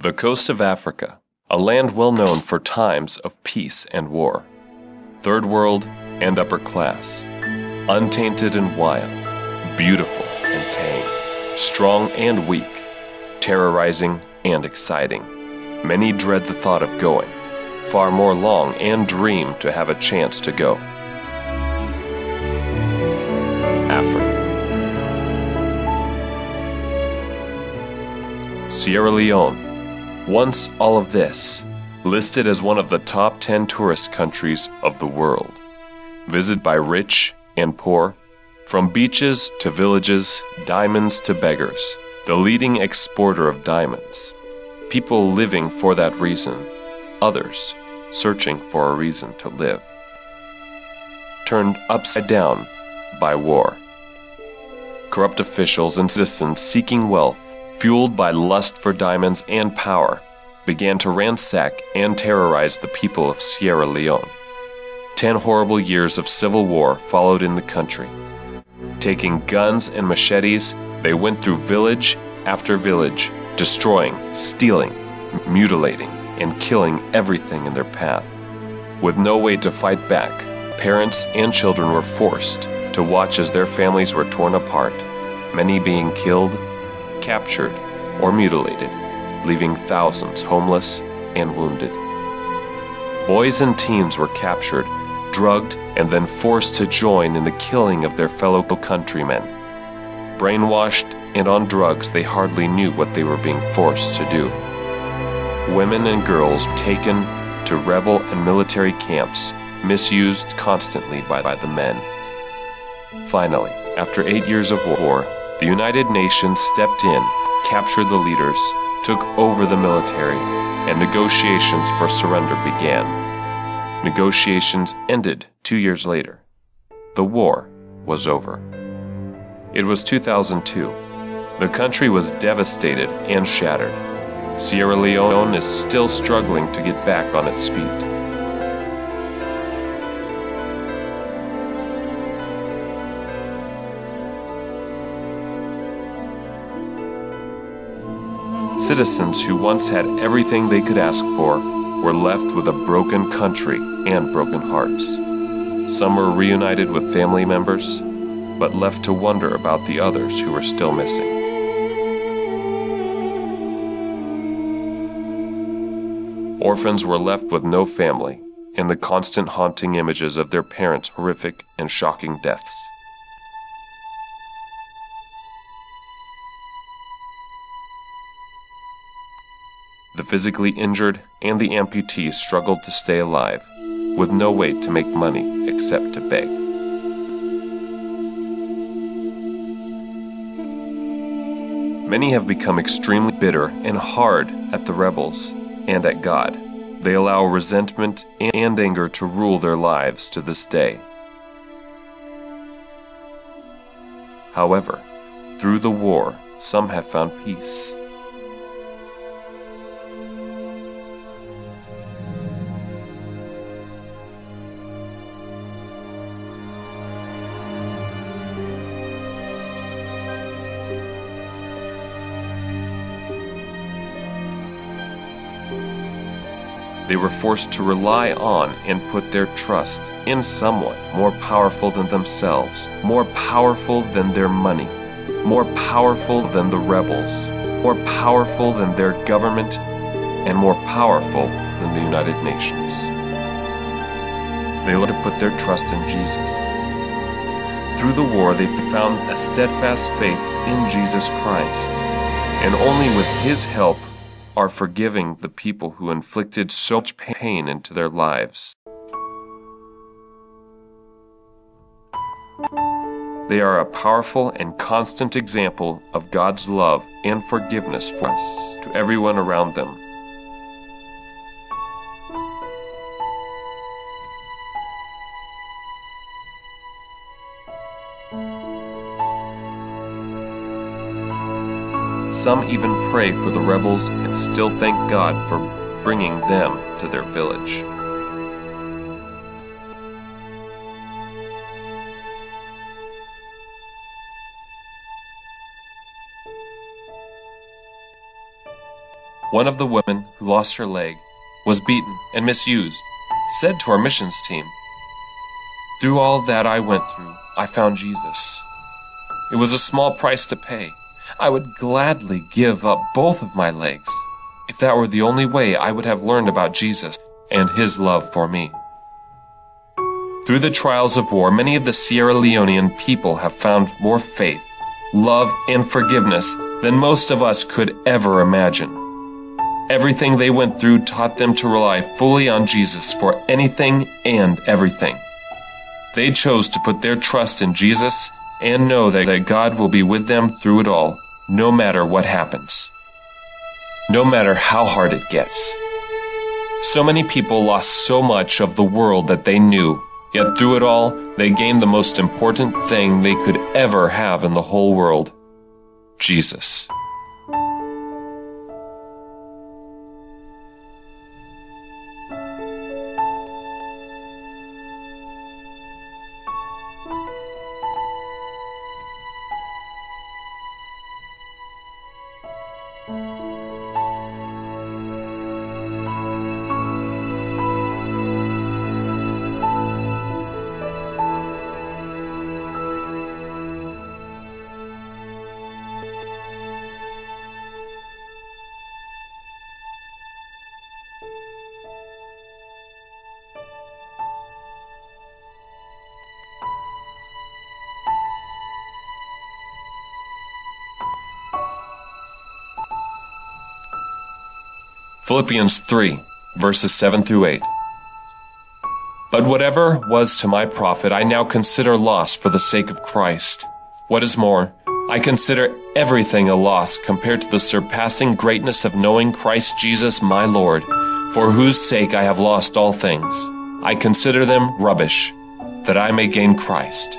The coast of Africa, a land well known for times of peace and war. Third world and upper class. Untainted and wild. Beautiful and tame. Strong and weak. Terrorizing and exciting. Many dread the thought of going. Far more long and dream to have a chance to go. Africa. Sierra Leone. Once all of this, listed as one of the top 10 tourist countries of the world. Visited by rich and poor, from beaches to villages, diamonds to beggars, the leading exporter of diamonds. People living for that reason, others searching for a reason to live. Turned upside down by war. Corrupt officials and citizens seeking wealth, fueled by lust for diamonds and power, began to ransack and terrorize the people of Sierra Leone. 10 horrible years of civil war followed in the country. Taking guns and machetes, they went through village after village, destroying, stealing, mutilating, and killing everything in their path. With no way to fight back, parents and children were forced to watch as their families were torn apart, many being killed, captured, or mutilated, leaving thousands homeless and wounded. Boys and teens were captured, drugged, and then forced to join in the killing of their fellow countrymen. Brainwashed and on drugs, they hardly knew what they were being forced to do. Women and girls taken to rebel and military camps, misused constantly by the men. Finally, after 8 years of war, the United Nations stepped in, captured the leaders, took over the military, and negotiations for surrender began. Negotiations ended 2 years later. The war was over. It was 2002. The country was devastated and shattered. Sierra Leone is still struggling to get back on its feet. Citizens who once had everything they could ask for were left with a broken country and broken hearts. Some were reunited with family members, but left to wonder about the others who were still missing. Orphans were left with no family and the constant haunting images of their parents' horrific and shocking deaths. The physically injured and the amputees struggled to stay alive, with no way to make money except to beg. Many have become extremely bitter and hard at the rebels and at God. They allow resentment and anger to rule their lives to this day. However, through the war, some have found peace. They were forced to rely on and put their trust in someone more powerful than themselves, more powerful than their money, more powerful than the rebels, more powerful than their government, and more powerful than the United Nations. They learned to put their trust in Jesus. Through the war, they found a steadfast faith in Jesus Christ, and only with His help are forgiving the people who inflicted so much pain into their lives. They are a powerful and constant example of God's love and forgiveness for us to everyone around them. Some even pray for the rebels and still thank God for bringing them to their village. one of the women who lost her leg, was beaten and misused, said to our missions team, "Through all that I went through, I found Jesus. It was a small price to pay. I would gladly give up both of my legs if that were the only way I would have learned about Jesus and His love for me." Through the trials of war, many of the Sierra Leonean people have found more faith, love, and forgiveness than most of us could ever imagine. Everything they went through taught them to rely fully on Jesus for anything and everything. They chose to put their trust in Jesus and know that God will be with them through it all, no matter what happens. No matter how hard it gets. So many people lost so much of the world that they knew, yet through it all, they gained the most important thing they could ever have in the whole world: Jesus. Philippians 3, verses 7 through 8. But whatever was to my profit, I now consider loss for the sake of Christ. What is more, I consider everything a loss compared to the surpassing greatness of knowing Christ Jesus my Lord, for whose sake I have lost all things. I consider them rubbish, that I may gain Christ,